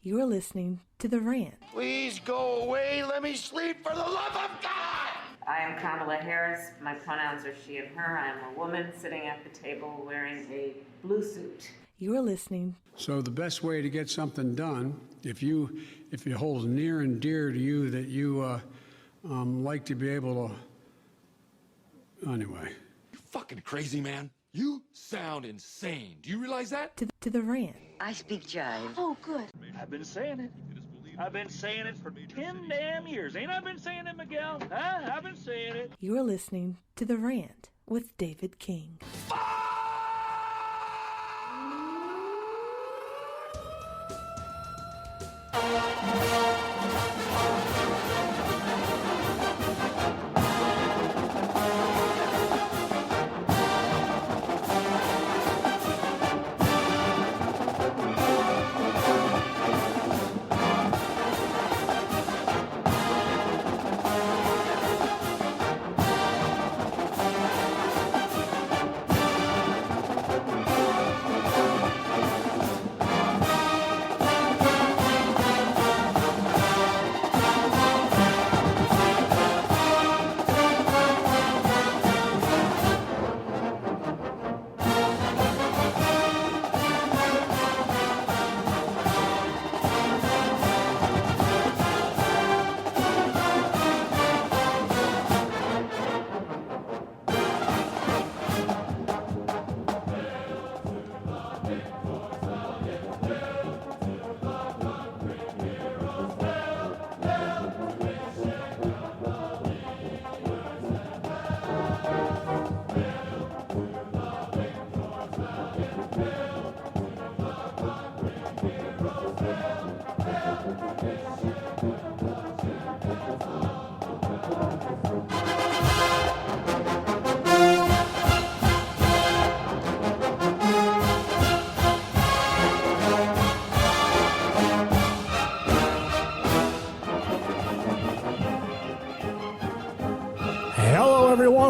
You're listening to The Rant. Please go away. Let me sleep for the love of God. I am Kamala Harris. My pronouns are she and her. I am a woman sitting at the table wearing a blue suit. You're listening. So the best way to get something done, if it holds near and dear to you that you like to be able to, anyway. You fucking crazy, man. You sound insane. Do you realize that? To the Rant. I speak jive. Oh, good. I've been saying it. I've been saying it for 10 damn years. Ain't I been saying it, Miguel? Huh? I've been saying it. You're listening to The Rant with David King.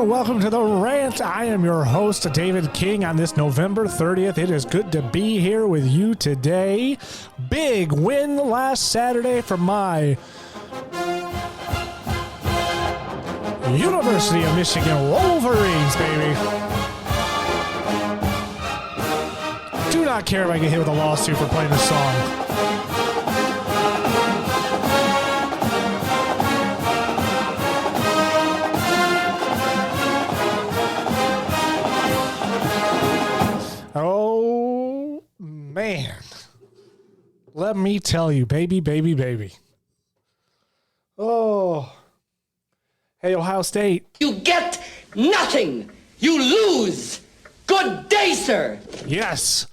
Welcome to The Rant. I am your host, David King, on this November 30th. It is good to be here with you today. Big win last Saturday for my University of Michigan Wolverines, baby. Do not care if I get hit with a lawsuit for playing this song. Oh, man. Let me tell you, baby. Oh. Hey, Ohio State. You get nothing. You lose. Good day, sir. Yes.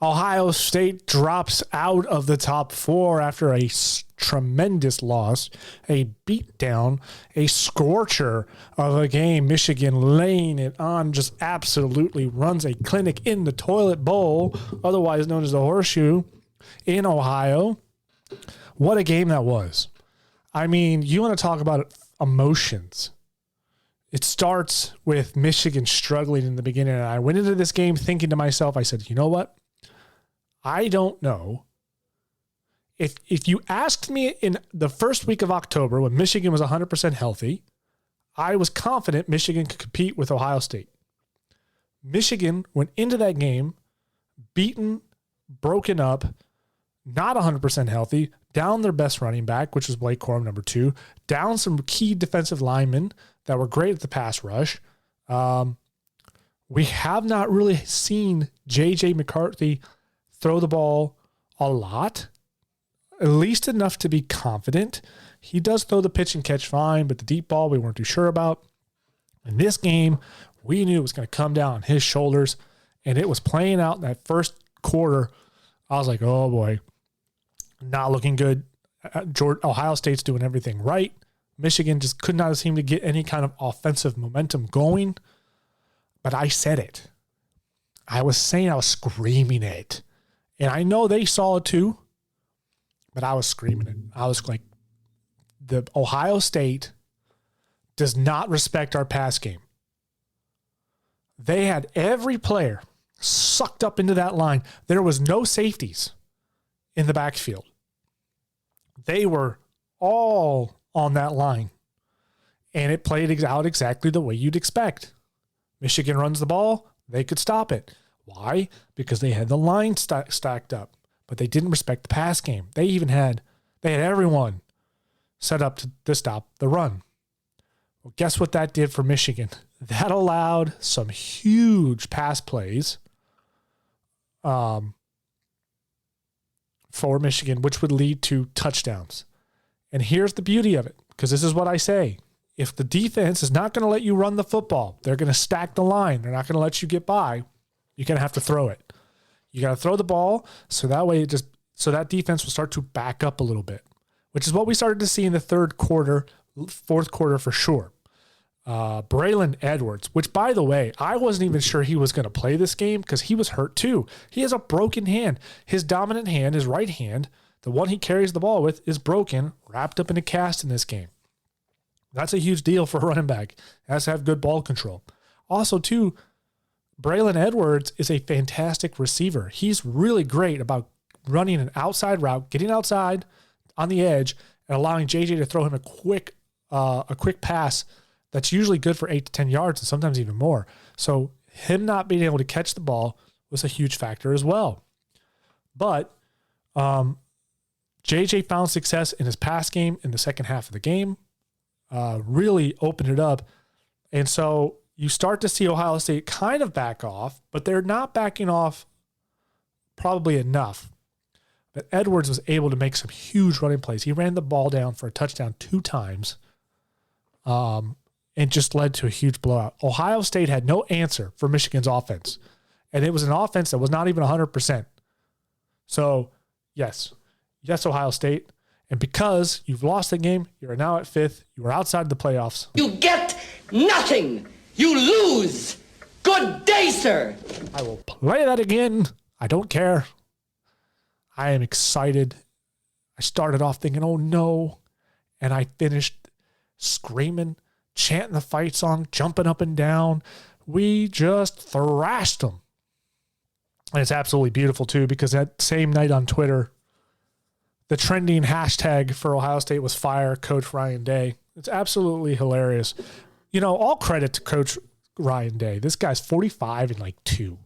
Ohio State drops out of the top four after a tremendous loss, a beatdown, a scorcher of a game. Michigan laying it on, just absolutely runs a clinic in the toilet bowl, otherwise known as the Horseshoe, in Ohio. What a game that was. I mean, you want to talk about emotions. It starts with Michigan struggling in the beginning, and I went into this game thinking to myself, I said, you know what? I don't know. If you asked me in the first week of October when Michigan was 100% healthy, I was confident Michigan could compete with Ohio State. Michigan went into that game beaten, broken up, not 100% healthy, down their best running back, which was Blake Corum, number 2, down some key defensive linemen that were great at the pass rush. We have not really seen J.J. McCarthy throw the ball a lot, at least enough to be confident. He does throw the pitch and catch fine, but the deep ball we weren't too sure about. In this game, we knew it was going to come down on his shoulders, and it was playing out in that first quarter. I was like, oh boy, not looking good. Ohio State's doing everything right. Michigan just could not seem to get any kind of offensive momentum going. But I said it. I was screaming it. And I know they saw it too, but I was screaming it. I was like, the Ohio State does not respect our pass game. They had every player sucked up into that line. There was no safeties in the backfield. They were all on that line. And it played out exactly the way you'd expect. Michigan runs the ball, they could stop it. Why? Because they had the line stacked up, but they didn't respect the pass game. They had everyone set up to stop the run. Well, guess what that did for Michigan? That allowed some huge pass plays for Michigan, which would lead to touchdowns. And here's the beauty of it, because this is what I say. If the defense is not going to let you run the football, they're going to stack the line. They're not going to let you get by. You're going to have to throw it. You got to throw the ball so that way so that defense will start to back up a little bit, which is what we started to see in the third quarter, fourth quarter for sure. Braylon Edwards, which by the way, I wasn't even sure he was going to play this game because he was hurt too. He has a broken hand. His dominant hand, his right hand, the one he carries the ball with, is broken, wrapped up in a cast in this game. That's a huge deal for a running back. He has to have good ball control. Also, too, Braylon Edwards is a fantastic receiver. He's really great about running an outside route, getting outside on the edge, and allowing JJ to throw him a quick pass that's usually good for 8 to 10 yards and sometimes even more. So him not being able to catch the ball was a huge factor as well. But JJ found success in his pass game in the second half of the game. Really opened it up. And so you start to see Ohio State kind of back off, but they're not backing off probably enough. But Edwards was able to make some huge running plays. He ran the ball down for a touchdown 2 times and just led to a huge blowout. Ohio State had no answer for Michigan's offense, and it was an offense that was not even 100%. So, yes, Ohio State. And because you've lost the game, you're now at 5th. You are outside the playoffs. You get nothing. You lose. Good day, sir. I will play that again. I don't care. I am excited. I started off thinking, oh no. And I finished screaming, chanting the fight song, jumping up and down. We just thrashed them. And it's absolutely beautiful too, because that same night on Twitter, the trending hashtag for Ohio State was fire Coach Ryan Day. It's absolutely hilarious. You know, all credit to Coach Ryan Day. This guy's 45 and 2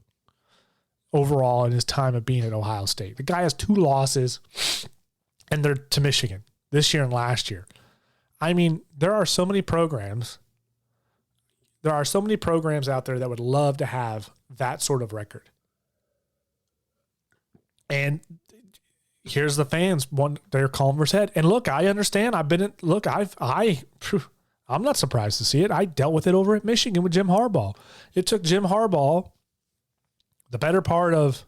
overall in his time of being at Ohio State. The guy has 2 losses, and they're to Michigan this year and last year. I mean, there are so many programs. There are so many programs out there that would love to have that sort of record. And here's the fans, they're calling for his head. And look, I understand. I'm not surprised to see it. I dealt with it over at Michigan with Jim Harbaugh. It took Jim Harbaugh the better part of,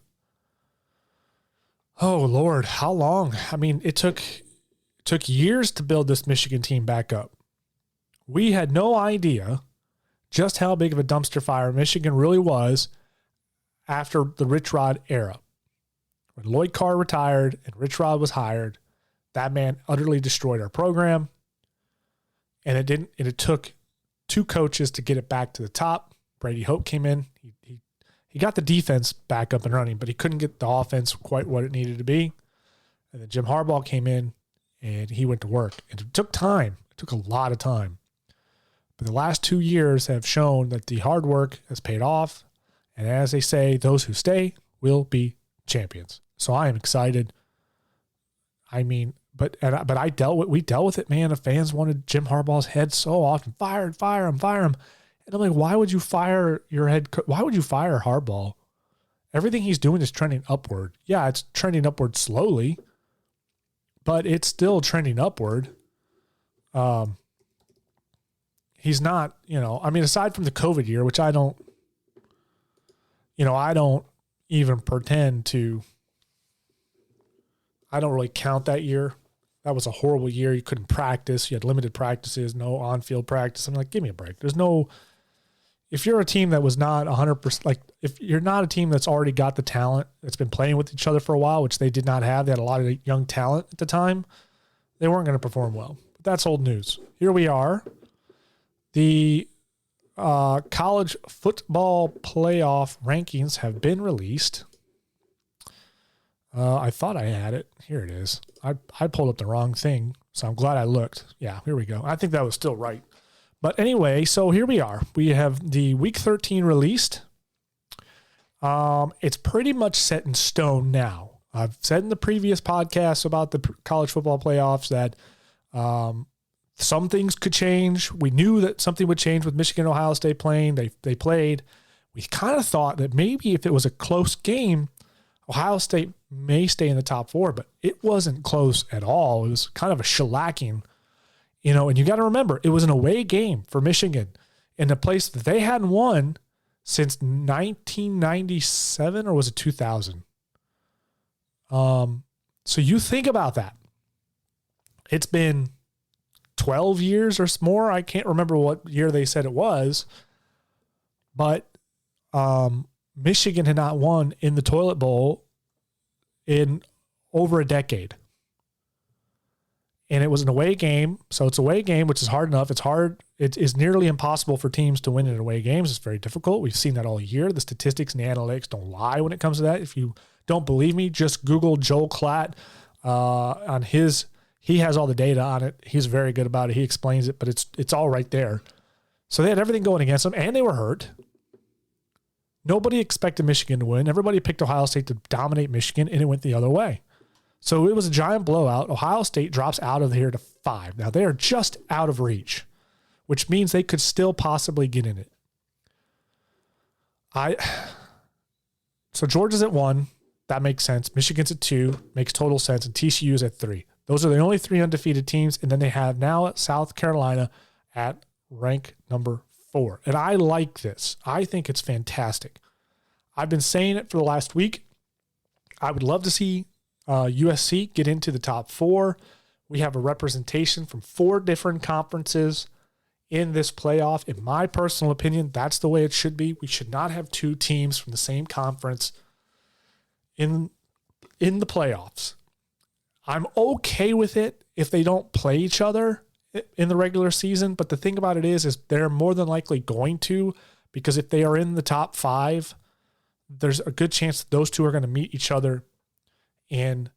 oh Lord, how long? I mean, it took years to build this Michigan team back up. We had no idea just how big of a dumpster fire Michigan really was after the Rich Rod era. When Lloyd Carr retired and Rich Rod was hired, that man utterly destroyed our program. And it took 2 coaches to get it back to the top. Brady Hoke came in. He got the defense back up and running, but he couldn't get the offense quite what it needed to be. And then Jim Harbaugh came in and he went to work. And it took time. It took a lot of time. But the last 2 years have shown that the hard work has paid off. And as they say, those who stay will be champions. So I am excited. I mean, but we dealt with it, man. The fans wanted Jim Harbaugh's head so often. Fire him. And I'm like, why would you fire your head coach? Why would you fire Harbaugh? Everything he's doing is trending upward. Yeah, it's trending upward slowly, but it's still trending upward. He's not, I mean, aside from the COVID year, which I don't even pretend to, I don't really count that year. That was a horrible year. You couldn't practice. You had limited practices, no on-field practice. I'm like, give me a break. If you're a team that was not 100%, if you're not a team that's already got the talent, that's been playing with each other for a while, which they did not have, they had a lot of young talent at the time, they weren't going to perform well. But that's old news. Here we are. The college football playoff rankings have been released. I thought I had it. Here it is. I pulled up the wrong thing, so I'm glad I looked. Yeah, here we go. I think that was still right. But anyway, so here we are. We have the Week 13 released. It's pretty much set in stone now. I've said in the previous podcasts about the college football playoffs that some things could change. We knew that something would change with Michigan and Ohio State playing. They played. We kind of thought that maybe if it was a close game, Ohio State may stay in the top 4, but it wasn't close at all. It was kind of a shellacking, and you got to remember, it was an away game for Michigan in a place that they hadn't won since 1997, or was it 2000? So you think about that. It's been 12 years or more. I can't remember what year they said it was, but Michigan had not won in the Toilet Bowl in over a decade. And it was an away game. So it's an away game, which is hard enough. It's hard. It is nearly impossible for teams to win in away games. It's very difficult. We've seen that all year. The statistics and the analytics don't lie when it comes to that. If you don't believe me, just Google Joel Klatt on his. He has all the data on it. He's very good about it. He explains it, but it's all right there. So they had everything going against them, and they were hurt. Nobody expected Michigan to win. Everybody picked Ohio State to dominate Michigan, and it went the other way. So it was a giant blowout. Ohio State drops out of here to 5. Now they are just out of reach, which means they could still possibly get in it. So Georgia's at 1. That makes sense. Michigan's at 2. Makes total sense. And TCU's at 3. Those are the only 3 undefeated teams. And then they have now South Carolina at rank number 4. And I like this. I think it's fantastic. I've been saying it for the last week. I would love to see USC get into the top 4. We have a representation from 4 different conferences in this playoff. In my personal opinion, that's the way it should be. We should not have 2 teams from the same conference in the playoffs. I'm okay with it if they don't play each other in the regular season, but the thing about it is they're more than likely going to, because if they are in the top 5, there's a good chance that those 2 are going to meet each other in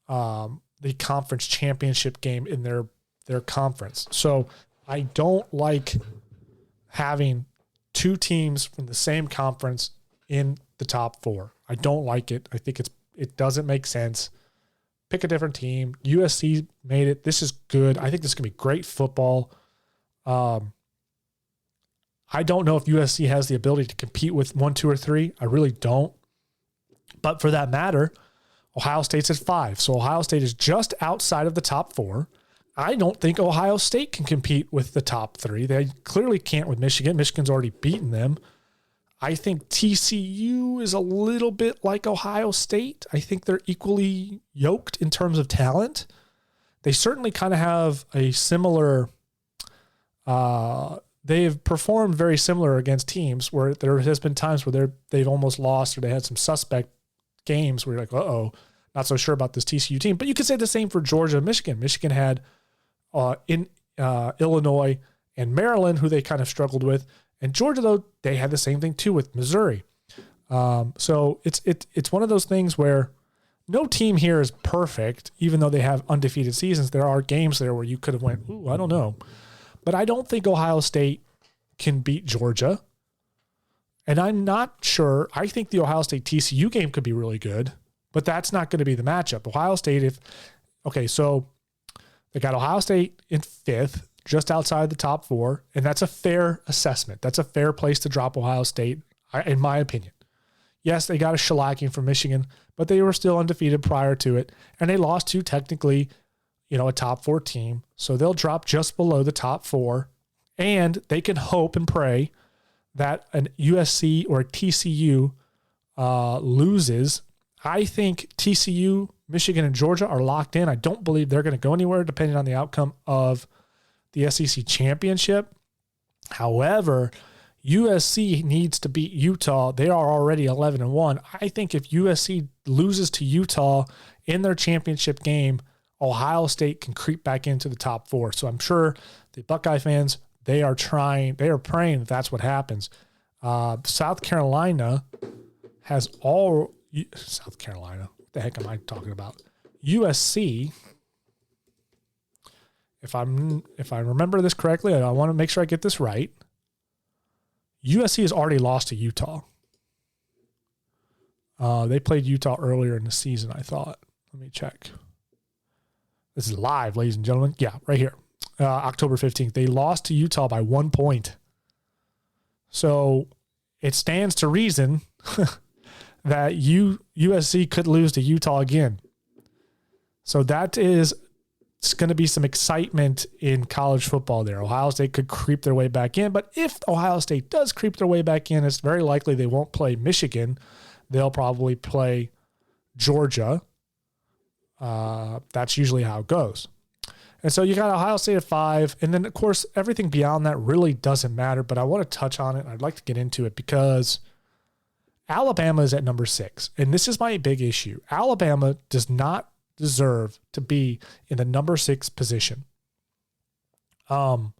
the conference championship game in their conference. So I don't like having 2 teams from the same conference in the top 4. I don't like it. I think it doesn't make sense. Pick a different team. USC made it. This is good. I think this is going to be great football. I don't know if USC has the ability to compete with 1, 2, or 3. I really don't. But for that matter, Ohio State's at 5. So Ohio State is just outside of the top 4. I don't think Ohio State can compete with the top 3. They clearly can't with Michigan. Michigan's already beaten them. I think TCU is a little bit like Ohio State. I think they're equally yoked in terms of talent. They certainly kind of have a similar they've performed very similar against teams where there has been times where they've almost lost or they had some suspect games where you're like, uh-oh, not so sure about this TCU team. But you could say the same for Georgia and Michigan. Michigan had in Illinois and Maryland, who they kind of struggled with. And Georgia, though, they had the same thing too with Missouri. So it's one of those things where no team here is perfect, even though they have undefeated seasons. There are games there where you could have went, ooh, I don't know. But I don't think Ohio State can beat Georgia. And I'm not sure. I think the Ohio State TCU game could be really good, but that's not going to be the matchup. Ohio State, so they got Ohio State in 5th, just outside the top 4, and that's a fair assessment. That's a fair place to drop Ohio State, in my opinion. Yes, they got a shellacking from Michigan, but they were still undefeated prior to it, and they lost to technically, a top 4 team. So they'll drop just below the top 4, and they can hope and pray that an USC or a TCU loses. I think TCU, Michigan, and Georgia are locked in. I don't believe they're going to go anywhere depending on the outcome of the SEC championship. However, USC needs to beat Utah. They are already 11-1. I think if USC loses to Utah in their championship game, Ohio State can creep back into the top 4. So I'm sure the Buckeye fans, they are praying that that's what happens. South Carolina has South Carolina. What the heck am I talking about? USC. If I remember this correctly, I want to make sure I get this right. USC has already lost to Utah. They played Utah earlier in the season, I thought. Let me check. This is live, ladies and gentlemen. Yeah, right here. October 15th. They lost to Utah by 1 point. So it stands to reason that USC could lose to Utah again. So that is it's going to be some excitement in college football there. Ohio State could creep their way back in. But if Ohio State does creep their way back in, it's very likely they won't play Michigan. They'll probably play Georgia. That's usually how it goes. And so you got Ohio State at 5. And then, of course, everything beyond that really doesn't matter. But I want to touch on it. I'd like to get into it because Alabama is at number 6. And this is my big issue. Alabama does not deserve to be in the number 6 position. You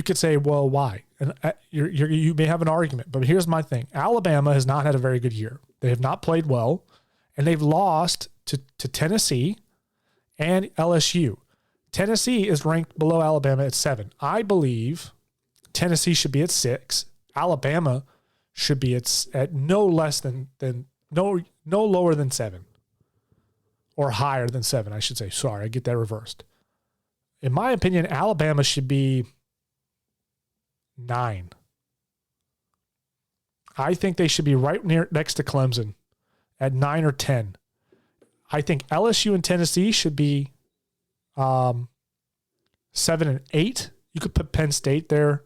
could say, well, why? And you may have an argument, but here's my thing. Alabama has not had a very good year. They have not played well, and they've lost to Tennessee and LSU. Tennessee is ranked below Alabama at 7. I believe Tennessee should be at 6. Alabama should be at no less than no lower than 7. Or higher than 7, I should say. Sorry, I get that reversed. In my opinion, Alabama should be 9. I think they should be right next to Clemson at 9 or 10. I think LSU and Tennessee should be 7 and 8. You could put Penn State there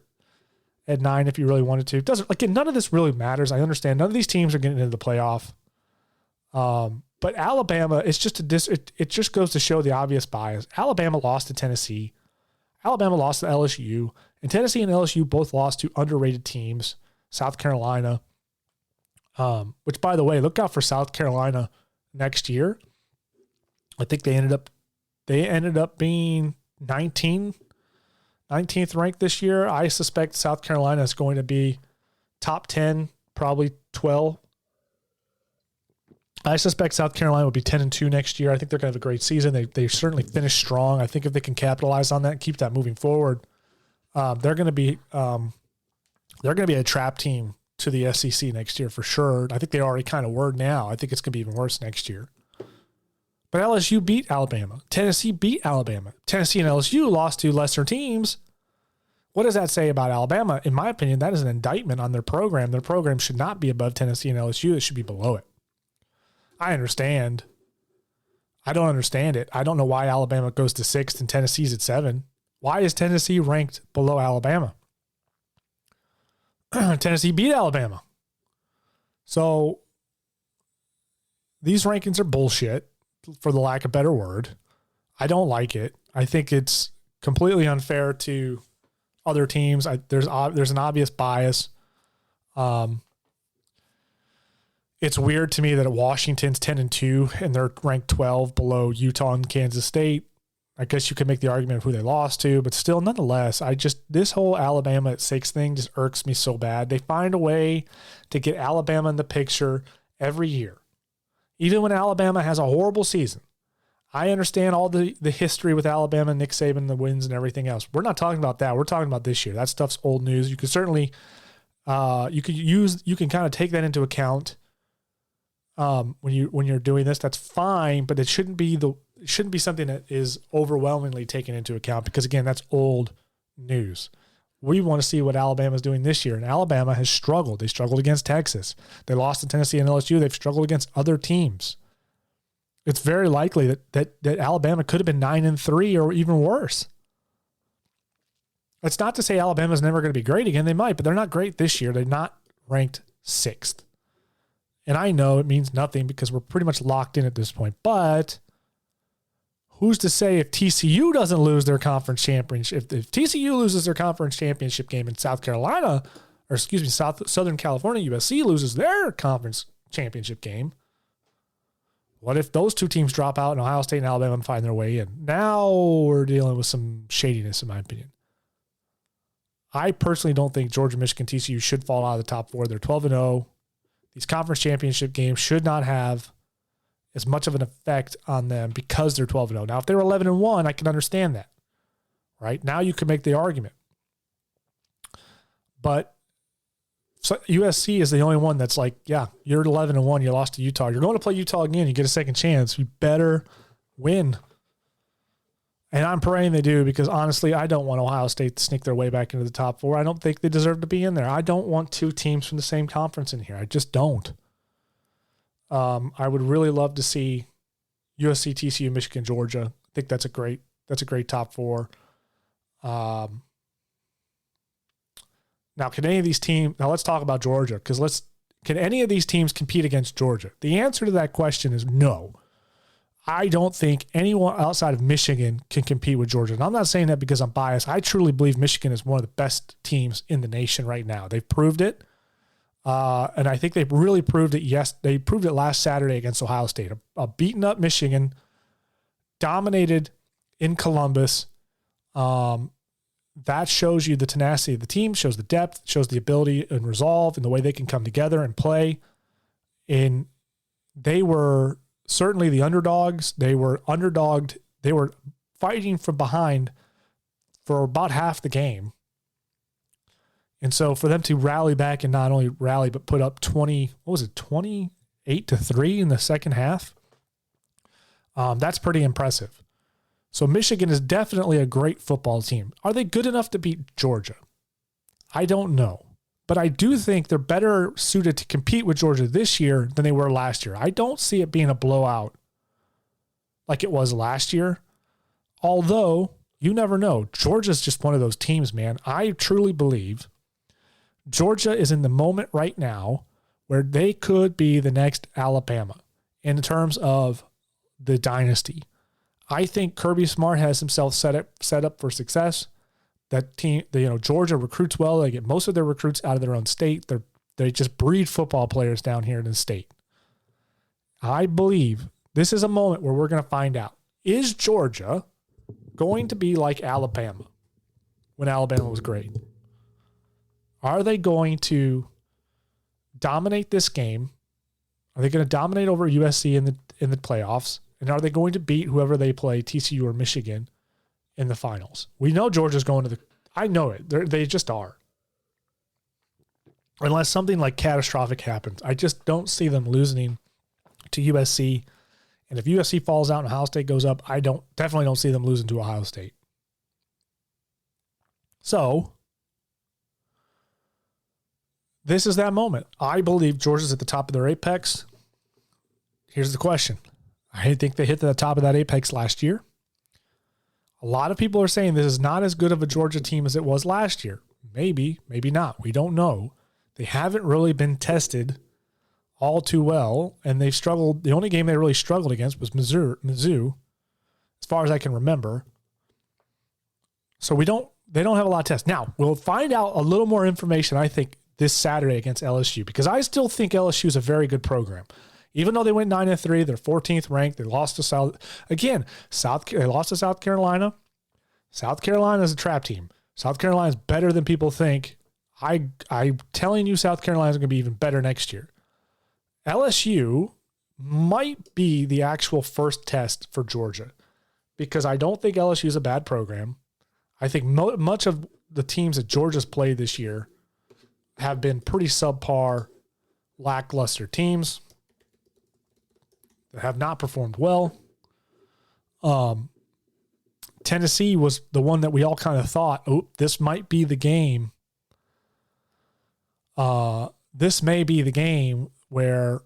at 9 if you really wanted to. It doesn't, again, none of this really matters. I understand none of these teams are getting into the playoff. But Alabama, it's just it just goes to show the obvious bias. Alabama lost to Tennessee. Alabama lost to LSU. And Tennessee and LSU both lost to underrated teams. South Carolina. Which, by the way, look out for South Carolina next year. I think they ended up being 19th ranked this year. I suspect South Carolina is going to be top 10, probably 12. I suspect South Carolina will be 10-2 next year. I think they're going to have a great season. They certainly finished strong. I think if they can capitalize on that and keep that moving forward, they're going to be a trap team to the SEC next year for sure. I think they already kind of were now. I think it's going to be even worse next year. But LSU beat Alabama. Tennessee beat Alabama. Tennessee and LSU lost to lesser teams. What does that say about Alabama? In my opinion, that is an indictment on their program. Their program should not be above Tennessee and LSU. It should be below it. I understand. I don't understand it. I don't know why Alabama goes to 6th and Tennessee's at 7. Why is Tennessee ranked below Alabama? Tennessee beat Alabama. So these rankings are bullshit, for the lack of a better word. I don't like it. I think it's completely unfair to other teams. There's an obvious bias. It's weird to me that Washington's 10-2 and they're ranked 12 below Utah and Kansas State. I guess you could make the argument of who they lost to, but still, nonetheless, this whole Alabama at 6 thing just irks me so bad. They find a way to get Alabama in the picture every year, even when Alabama has a horrible season. I understand all the history with Alabama, Nick Saban, the wins and everything else. We're not talking about that. We're talking about this year. That stuff's old news. You could certainly, you can kind of take that into account. When you're doing this, that's fine, but it shouldn't be something that is overwhelmingly taken into account because, again, that's old news. We want to see what Alabama's doing this year, and Alabama has struggled. They struggled against Texas. They lost to Tennessee and LSU. They've struggled against other teams. It's very likely that Alabama could have been 9-3 or even worse. That's not to say Alabama's never going to be great again. They might, but they're not great this year. They're not ranked 6th. And I know it means nothing because we're pretty much locked in at this point. But who's to say if TCU doesn't lose their conference championship, if TCU loses their conference championship game in South Carolina, or excuse me, Southern California, USC loses their conference championship game, what if those two teams drop out and Ohio State and Alabama find their way in? Now we're dealing with some shadiness, in my opinion. I personally don't think Georgia, Michigan, TCU should fall out of the top 4. They're 12-0. These conference championship games should not have as much of an effect on them because they're 12-0. Now, if they were 11-1, I can understand that, right? Now you can make the argument. But so USC is the only one that's like, yeah, you're 11-1, you lost to Utah. You're going to play Utah again, you get a second chance. You better win. And I'm praying they do because, honestly, I don't want Ohio State to sneak their way back into the top 4. I don't think they deserve to be in there. I don't want two teams from the same conference in here. I just don't. I would really love to see USC, TCU, Michigan, Georgia. I think that's a great top 4. Now, can any of these teams? Now let's talk about Georgia because can any of these teams compete against Georgia? The answer to that question is no. I don't think anyone outside of Michigan can compete with Georgia. And I'm not saying that because I'm biased. I truly believe Michigan is one of the best teams in the nation right now. They've proved it. And I think they've really proved it. Yes, they proved it last Saturday against Ohio State. A beaten up Michigan, dominated in Columbus. That shows you the tenacity of the team, shows the depth, shows the ability and resolve and the way they can come together and play. And they were certainly the underdogs. They were underdogged. They were fighting from behind for about half the game. And so for them to rally back and not only rally, but put up 28-3 in the second half, that's pretty impressive. So Michigan is definitely a great football team. Are they good enough to beat Georgia? I don't know. But I do think they're better suited to compete with Georgia this year than they were last year. I don't see it being a blowout like it was last year. Although, you never know. Georgia's just one of those teams, man. I truly believe Georgia is in the moment right now where they could be the next Alabama in terms of the dynasty. I think Kirby Smart has himself set up for success. That team, Georgia recruits well. They get most of their recruits out of their own state. They just breed football players down here in the state. I believe this is a moment where we're going to find out. Is Georgia going to be like Alabama when Alabama was great? Are they going to dominate this game? Are they going to dominate over USC in the playoffs? And are they going to beat whoever they play, TCU or Michigan, in the finals? We know Georgia's going to I know it. They just are. Unless something like catastrophic happens. I just don't see them losing to USC. And if USC falls out and Ohio State goes up, I definitely don't see them losing to Ohio State. So, this is that moment. I believe Georgia's at the top of their apex. Here's the question. I think they hit the top of that apex last year. A lot of people are saying this is not as good of a Georgia team as it was last year. Maybe, maybe not. We don't know. They haven't really been tested all too well, and they've struggled. The only game they really struggled against was Mizzou, as far as I can remember. So they don't have a lot of tests. Now, we'll find out a little more information, I think, this Saturday against LSU, because I still think LSU is a very good program. Even though they went 9-3, they're 14th ranked. They lost to they lost to South Carolina. South Carolina is a trap team. South Carolina is better than people think. I'm telling you, South Carolina is going to be even better next year. LSU might be the actual first test for Georgia, because I don't think LSU is a bad program. I think much of the teams that Georgia's played this year have been pretty subpar, lackluster teams that have not performed well. Tennessee was the one that we all kind of thought, this might be the game. This may be the game where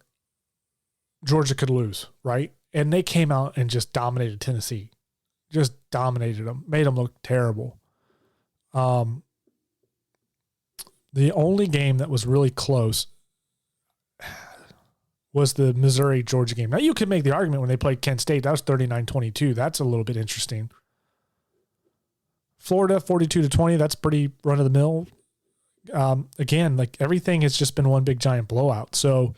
Georgia could lose, right? And they came out and just dominated Tennessee. Just dominated them, made them look terrible. The only game that was really close was the Missouri-Georgia game. Now, you could make the argument when they played Kent State, that was 39-22. That's a little bit interesting. Florida, 42-20, that's pretty run-of-the-mill. Again, like everything has just been one big giant blowout. So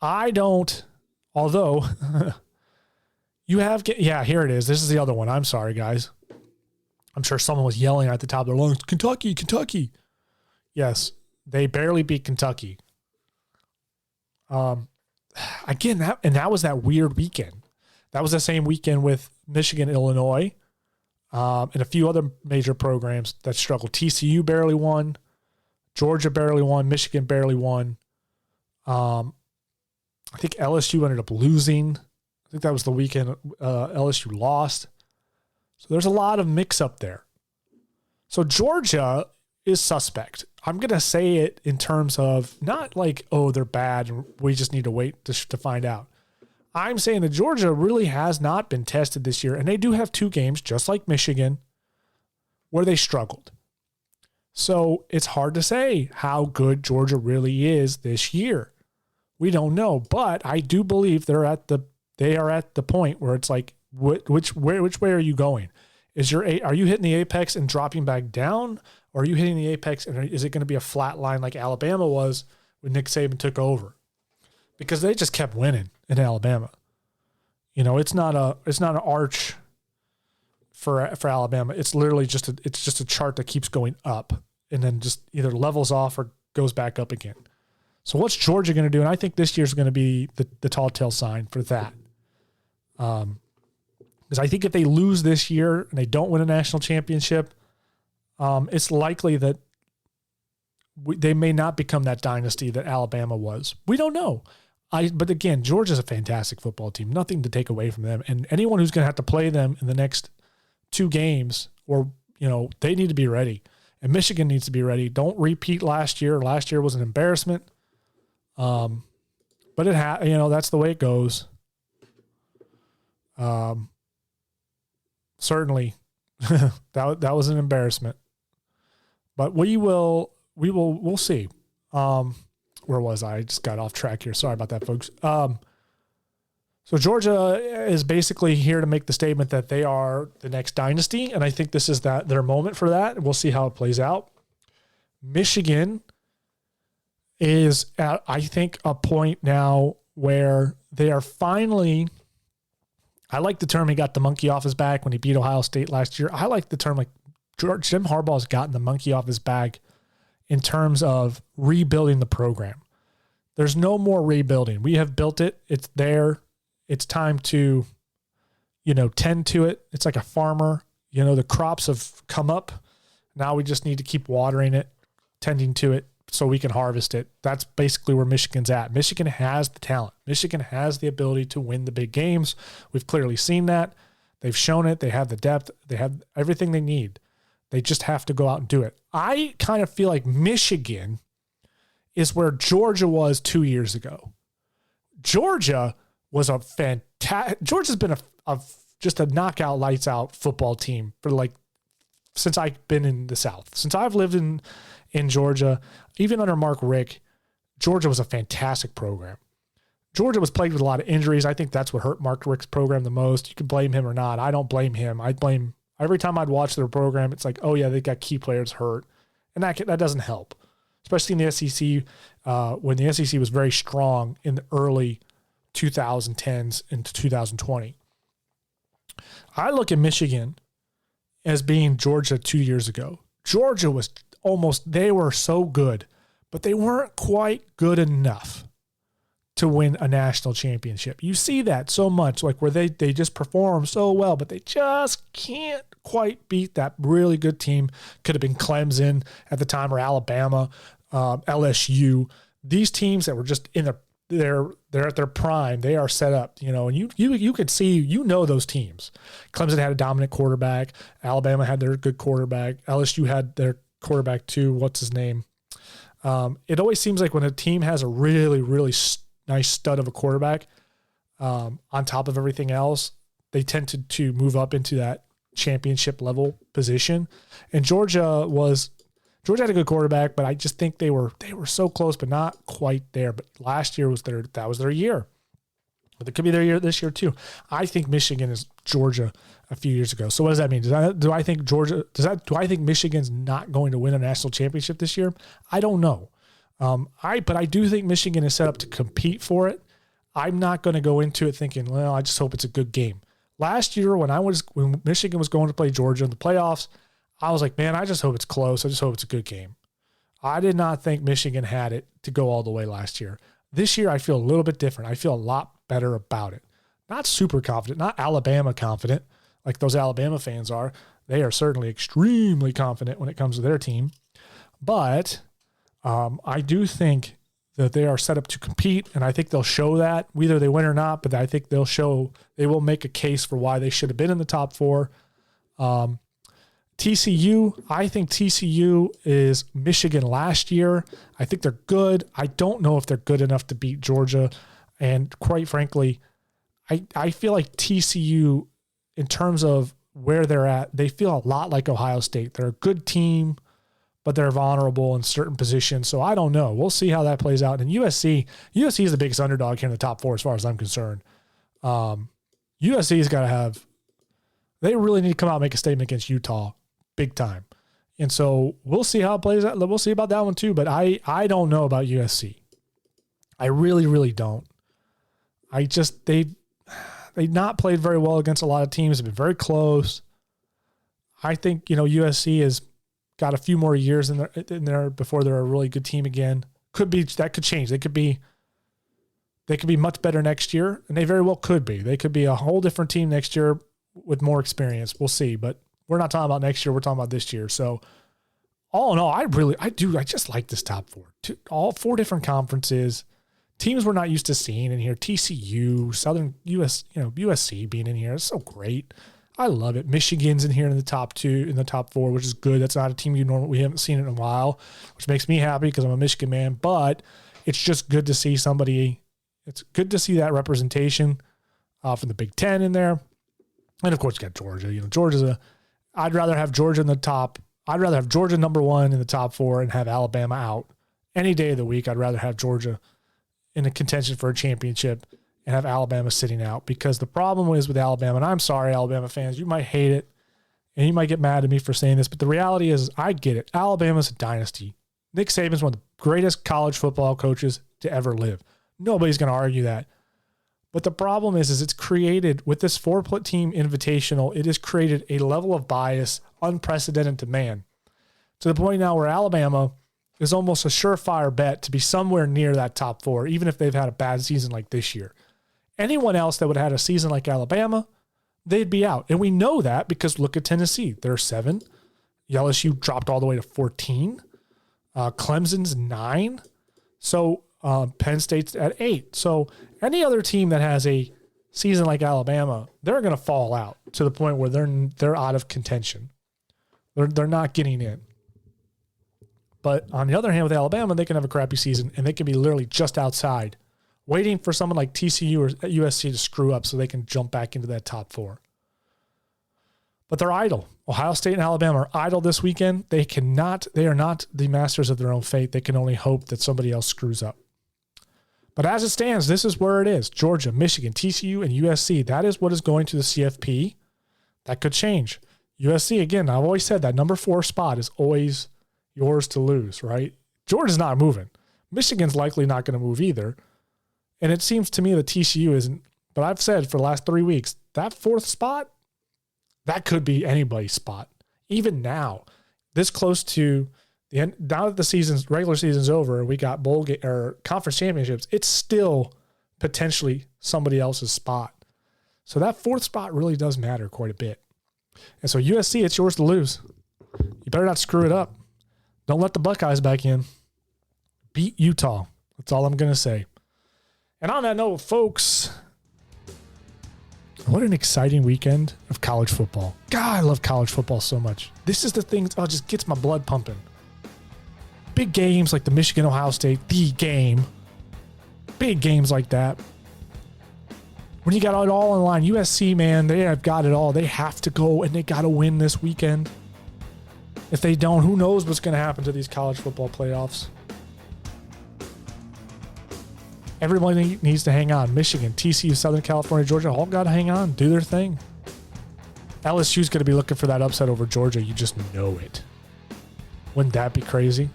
although here it is. This is the other one. I'm sorry, guys. I'm sure someone was yelling at the top of their lungs, Kentucky. Yes, they barely beat Kentucky. again, that was that weird weekend. That was the same weekend with Michigan, Illinois, and a few other major programs that struggled. TCU barely won. Georgia barely won. Michigan barely won. I think LSU ended up losing. I think that was the weekend LSU lost. So there's a lot of mix-up there. So Georgia is suspect. I'm going to say it in terms of not like, oh, they're bad and we just need to wait to find out. I'm saying that Georgia really has not been tested this year, and they do have 2 games, just like Michigan, where they struggled. So it's hard to say how good Georgia really is this year. We don't know, but I do believe they are at the point where it's like, which way are you going? Are you hitting the apex and dropping back down, or are you hitting the apex and is it going to be a flat line like Alabama was when Nick Saban took over? Because they just kept winning in Alabama. You know, it's not an arch for Alabama. It's literally just a chart that keeps going up and then just either levels off or goes back up again. So what's Georgia going to do? And I think this year's going to be the tall tale sign for that. Because I think if they lose this year and they don't win a national championship, it's likely that they may not become that dynasty that Alabama was. We don't know. But again, Georgia's a fantastic football team. Nothing to take away from them. And anyone who's going to have to play them in the next 2 games, or they need to be ready. And Michigan needs to be ready. Don't repeat last year. Last year was an embarrassment. But that's the way it goes. Certainly, that was an embarrassment. But we'll see. Where was I? I just got off track here. Sorry about that, folks. So Georgia is basically here to make the statement that they are the next dynasty, and I think this is their moment for that. We'll see how it plays out. Michigan is at, I think, a point now where they are finally, I like the term he got the monkey off his back when he beat Ohio State last year. I like the term like Jim Harbaugh's gotten the monkey off his back in terms of rebuilding the program. There's no more rebuilding. We have built it. It's there. It's time to, tend to it. It's like a farmer. The crops have come up. Now we just need to keep watering it, tending to it so we can harvest it. That's basically where Michigan's at. Michigan has the talent. Michigan has the ability to win the big games. We've clearly seen that. They've shown it. They have the depth. They have everything they need. They just have to go out and do it. I kind of feel like Michigan is where Georgia was 2 years ago. Georgia was a fantastic. Georgia's been just a knockout, lights out football team for since I've been in the South. Since I've lived in Georgia, even under Mark Richt, Georgia was a fantastic program. Georgia was plagued with a lot of injuries. I think that's what hurt Mark Richt's program the most. You can blame him or not. I don't blame him. I blame every time I'd watch their program. It's like, oh yeah, they got key players hurt, and that doesn't help, especially in the SEC when the SEC was very strong in the early 2010s into 2020. I look at Michigan as being Georgia 2 years ago. Georgia was they were so good, but they weren't quite good enough to win a national championship. You see that so much, like where they just perform so well, but they just can't quite beat that really good team. Could have been Clemson at the time, or Alabama, LSU. These teams that were just they're at their prime. They are set up, and you could see, those teams. Clemson had a dominant quarterback. Alabama had their good quarterback. LSU had their quarterback too. What's his name? It always seems like when a team has a really, really nice stud of a quarterback, on top of everything else, they tend to move up into that championship level position. And Georgia had a good quarterback, but I just think they were so close, but not quite there. But last year was their year. But it could be their year this year too. I think Michigan is Georgia a few years ago. So what does that mean? Do I think Michigan's not going to win a national championship this year? I don't know. But I do think Michigan is set up to compete for it. I'm not going to go into it thinking, well, I just hope it's a good game. Last year when Michigan was going to play Georgia in the playoffs, I was like, man, I just hope it's close. I just hope it's a good game. I did not think Michigan had it to go all the way last year. This year, I feel a little bit different. I feel a lot better about it. Not super confident, not Alabama confident like those Alabama fans are. They are certainly extremely confident when it comes to their team. But I do think that they are set up to compete, and I think they'll show that, whether they win or not, but I think they will make a case for why they should have been in the top 4. TCU, I think TCU is Michigan last year. I think they're good. I don't know if they're good enough to beat Georgia. And quite frankly, I feel like TCU, in terms of where they're at, they feel a lot like Ohio State. They're a good team, but they're vulnerable in certain positions. So I don't know. We'll see how that plays out. And USC is the biggest underdog here in the top 4 as far as I'm concerned. USC's got to have, they really need to come out and make a statement against Utah big time. And so we'll see how it plays out. We'll see about that one too, but I don't know about USC. I really, really don't. They've not played very well against a lot of teams. They've been very close. I think, USC has got a few more years in there before they're a really good team again. That could change. They could be much better next year, and they very well could be. They could be a whole different team next year with more experience. We'll see, but we're not talking about next year. We're talking about this year. So all in all, I just like this top 4. All 4 different conferences. Teams we're not used to seeing in here. TCU, Southern USC being in here. It's so great. I love it. Michigan's in here in the top 4, which is good. That's not a team we haven't seen in a while, which makes me happy because I'm a Michigan man. But it's just good to see somebody. It's good to see that representation from the Big Ten in there. And of course, you got Georgia. I'd rather have Georgia in the top. I'd rather have Georgia number 1 in the top 4 and have Alabama out any day of the week. I'd rather have Georgia in a contention for a championship and have Alabama sitting out, because the problem is with Alabama, and I'm sorry, Alabama fans, you might hate it and you might get mad at me for saying this, but the reality is I get it. Alabama's a dynasty. Nick Saban's one of the greatest college football coaches to ever live. Nobody's going to argue that. But the problem is it's created with this 4-team invitational, it has created a level of bias unprecedented to man, to the point now where Alabama is almost a surefire bet to be somewhere near that top 4, even if they've had a bad season like this year. Anyone else that would have had a season like Alabama, they'd be out. And we know that because look at Tennessee. They're 7. LSU dropped all the way to 14. Clemson's 9. So Penn State's at 8. So any other team that has a season like Alabama, they're going to fall out to the point where they're out of contention. They're not getting in. But on the other hand, with Alabama, they can have a crappy season and they can be literally just outside, waiting for someone like TCU or USC to screw up so they can jump back into that top 4. But they're idle. Ohio State and Alabama are idle this weekend. They are not the masters of their own fate. They can only hope that somebody else screws up. But as it stands, this is where it is. Georgia, Michigan, TCU, and USC. That is what is going to the CFP. That could change. USC, again, I've always said that number 4 spot is always yours to lose, right? Georgia's not moving. Michigan's likely not going to move either. And it seems to me that TCU isn't. But I've said for the last 3 weeks, that 4th spot, that could be anybody's spot. Even now, this close to the end, now that the regular season's over and we got or conference championships, it's still potentially somebody else's spot. So that 4th spot really does matter quite a bit. And so USC, it's yours to lose. You better not screw it up. Don't let the Buckeyes back in. Beat Utah. That's all I'm going to say. And on that note, folks, what an exciting weekend of college football. God, I love college football so much. This is the thing that just gets my blood pumping. Big games like the Michigan-Ohio State, the game. Big games like that. When you got it all on the line, USC, man, they have got it all. They have to go and they got to win this weekend. If they don't, who knows what's going to happen to these college football playoffs. Everybody needs to hang on. Michigan, TCU, Southern California, Georgia, all got to hang on, do their thing. LSU's going to be looking for that upset over Georgia. You just know it. Wouldn't that be crazy?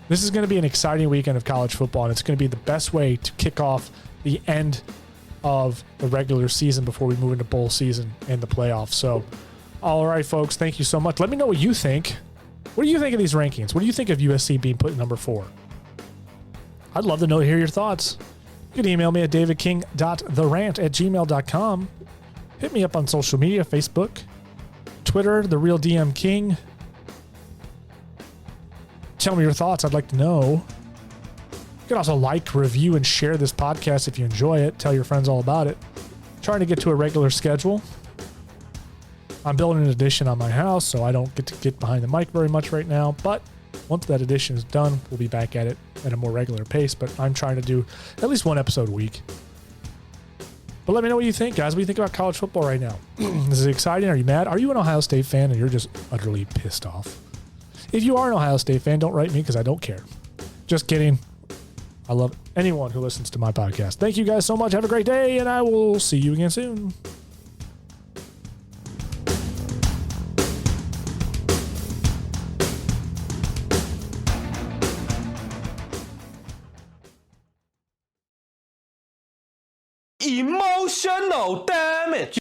This is going to be an exciting weekend of college football, and it's going to be the best way to kick off the end of the regular season before we move into bowl season and the playoffs. So, all right, folks, thank you so much. Let me know what you think. What do you think of these rankings? What do you think of USC being put at number 4? I'd love to hear your thoughts. You can email me at davidking.therant@gmail.com. Hit me up on social media, Facebook, Twitter, The Real DM King. Tell me your thoughts. I'd like to know. You can also like, review, and share this podcast if you enjoy it. Tell your friends all about it. Trying to get to a regular schedule. I'm building an addition on my house, so I don't get to get behind the mic very much right now. But once that addition is done, we'll be back at it at a more regular pace. But I'm trying to do at least one episode a week. But let me know what you think, guys. What do you think about college football right now? Is it exciting? Are you mad? Are you an Ohio State fan and you're just utterly pissed off? If you are an Ohio State fan, don't write me because I don't care. Just kidding. I love anyone who listens to my podcast. Thank you guys so much. Have a great day, and I will see you again soon. Emotional damage.